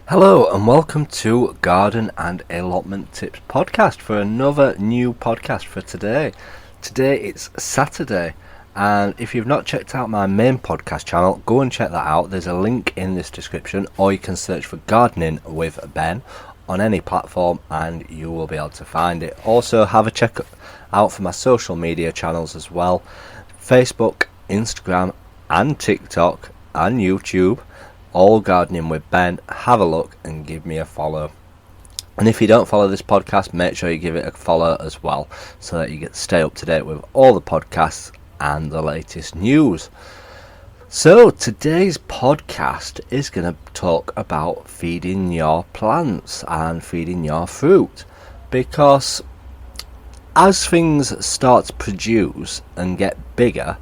Hello and welcome to Garden and Allotment Tips podcast for another new podcast for today. Today it's Saturday, and if you've not checked out my main podcast channel, go and check that out. There's a link in this description, or you can search for Gardening with Ben on any platform and you will be able to find it. Also have a check out for my social media channels as well: Facebook, Instagram and TikTok and YouTube. All Gardening with Ben. Have a look and give me a follow. And if you don't follow this podcast, make sure you give it a follow as well, so that you get to stay up to date with all the podcasts and the latest news. So today's podcast is going to talk about feeding your plants and feeding your fruit, because as things start to produce and get bigger,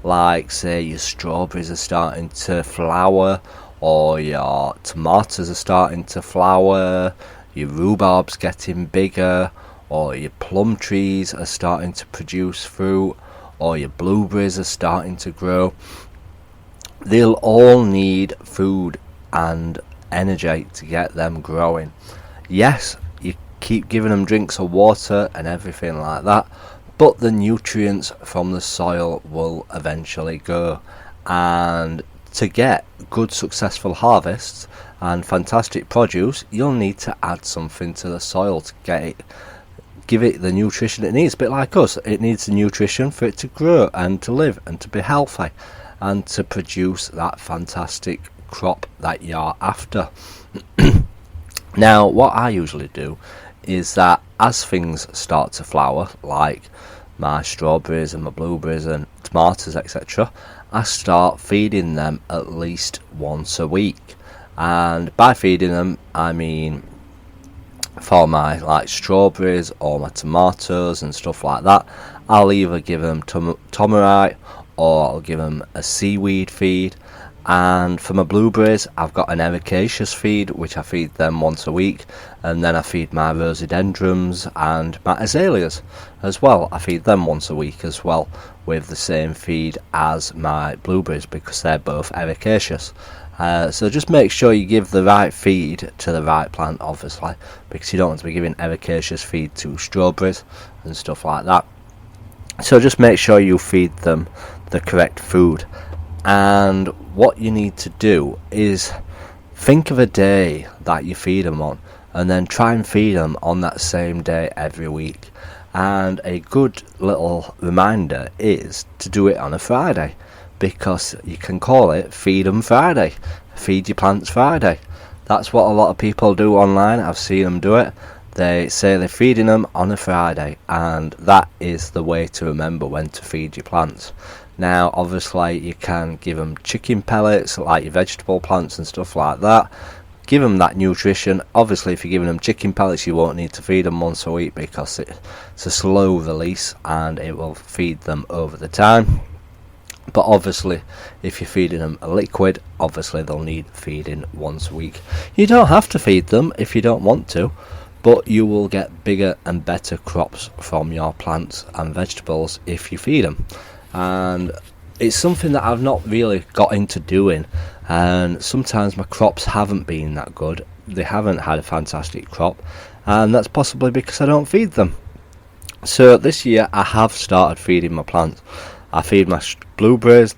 like say your strawberries are starting to flower, or your tomatoes are starting to flower, your rhubarb's getting bigger, or your plum trees are starting to produce fruit, or your blueberries are starting to grow, they'll all need food and energy to get them growing. Yes, you keep giving them drinks of water and everything like that, but the nutrients from the soil will eventually go, and to get good successful harvests and fantastic produce, you'll need to add something to the soil to give it the nutrition it needs. A bit like us, it needs the nutrition for it to grow and to live and to be healthy and to produce that fantastic crop that you're after. Now, what I usually do is that as things start to flower, like my strawberries and my blueberries and tomatoes, etc., I start feeding them at least once a week. And by feeding them, I mean for my strawberries or my tomatoes and stuff like that, I'll either give them tomerite or I'll give them a seaweed feed. And for my blueberries, I've got an ericaceous feed, which I feed them once a week, and then I feed my rhododendrons and my azaleas as well. I feed them once a week as well, with the same feed as my blueberries, because they're both ericaceous. So just make sure you give the right feed to the right plant, obviously, because you don't want to be giving ericaceous feed to strawberries and stuff like that. So just make sure you feed them the correct food. And what you need to do is think of a day that you feed them on, and then try and feed them on that same day every week. And a good little reminder is to do it on a Friday, because you can call it Feed 'em Friday, Feed Your Plants Friday. That's what a lot of people do online. I've seen them do it. They say they're feeding them on a Friday, and that is the way to remember when to feed your plants. Now, obviously, you can give them chicken pellets, like your vegetable plants and stuff like that. Give them that nutrition. Obviously, if you're giving them chicken pellets, you won't need to feed them once a week, because it's a slow release and it will feed them over the time. But obviously, if you're feeding them a liquid, obviously they'll need feeding once a week. You don't have to feed them if you don't want to, but you will get bigger and better crops from your plants and vegetables if you feed them. And it's something that I've not really got into doing, and sometimes my crops haven't been that good. They haven't had a fantastic crop, and that's possibly because I don't feed them. So this year I have started feeding my plants. I feed my blueberries,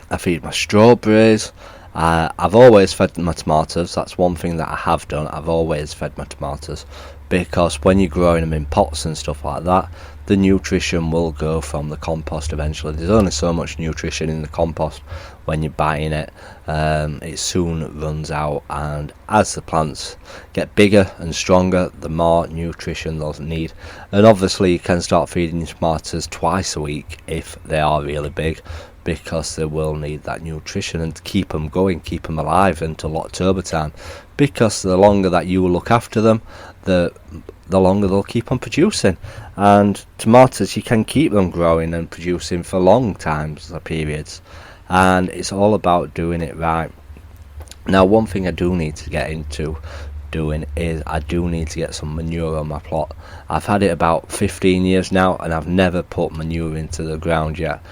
I feed my strawberries, I've always fed my tomatoes. That's one thing that I have done. I've always fed my tomatoes, because when you're growing them in pots and stuff like that, the nutrition will go from the compost eventually. There's only so much nutrition in the compost when you're buying it. It soon runs out, and as the plants get bigger and stronger, the more nutrition they'll need. And obviously you can start feeding your tomatoes twice a week if they are really big, because they will need that nutrition, and to keep them going, keep them alive until October time, because the longer that you look after them, the longer they'll keep on producing. And tomatoes, you can keep them growing and producing for long times or periods, and it's all about doing it right. Now, one thing I do need to get into doing is I do need to get some manure on my plot. I've had it about 15 years now, and I've never put manure into the ground yet.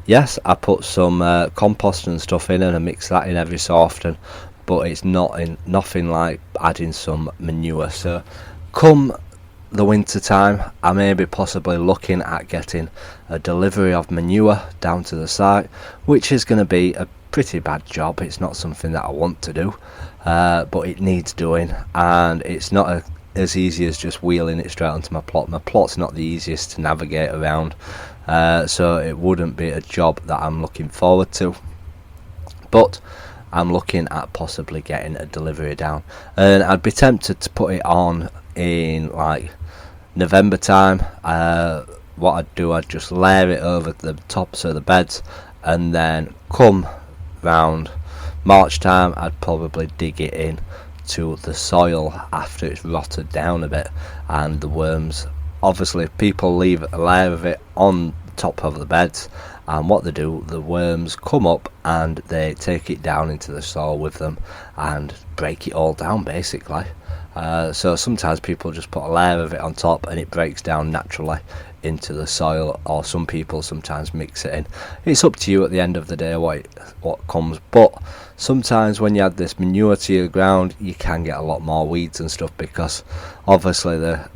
Yes, I put some compost and stuff in, and I mix that in every so often, but it's nothing like adding some manure. So come the winter time, I may be possibly looking at getting a delivery of manure down to the site, which is going to be a pretty bad job. It's not something that I want to do, but it needs doing, and it's not as easy as just wheeling it straight onto my plot. My plot's not the easiest to navigate around, so it wouldn't be a job that I'm looking forward to, but I'm looking at possibly getting a delivery down, and I'd be tempted to put it on in like November time. What I'd do, I'd just layer it over the tops of the beds, and then come round March time I'd probably dig it in to the soil after it's rotted down a bit, and the worms, obviously people leave a layer of it on top of the beds, and what they do, the worms come up and they take it down into the soil with them and break it all down basically. So sometimes people just put a layer of it on top and it breaks down naturally into the soil, or some people sometimes mix it in. It's up to you at the end of the day what comes, but sometimes when you add this manure to your ground you can get a lot more weeds and stuff, because obviously the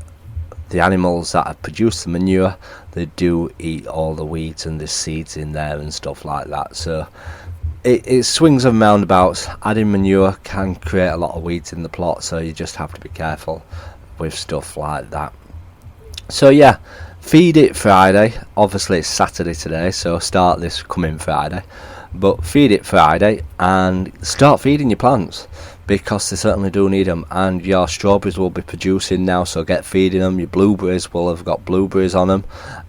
animals that have produced the manure, they do eat all the weeds and the seeds in there and stuff like that. So it swings and roundabouts. Adding manure can create a lot of weeds in the plot, so you just have to be careful with stuff like that. So yeah, feed it Friday. Obviously it's Saturday today, so start this coming Friday, but feed it Friday and start feeding your plants, because they certainly do need them. And your strawberries will be producing now, so get feeding them. Your blueberries will have got blueberries on them,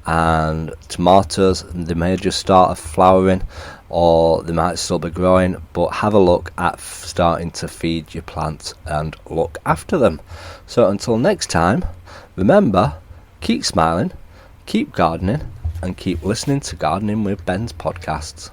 and tomatoes, they may just start flowering, or they might still be growing, but have a look at starting to feed your plants and look after them. So until next time, remember, keep smiling, keep gardening, and keep listening to Gardening with Ben's podcasts.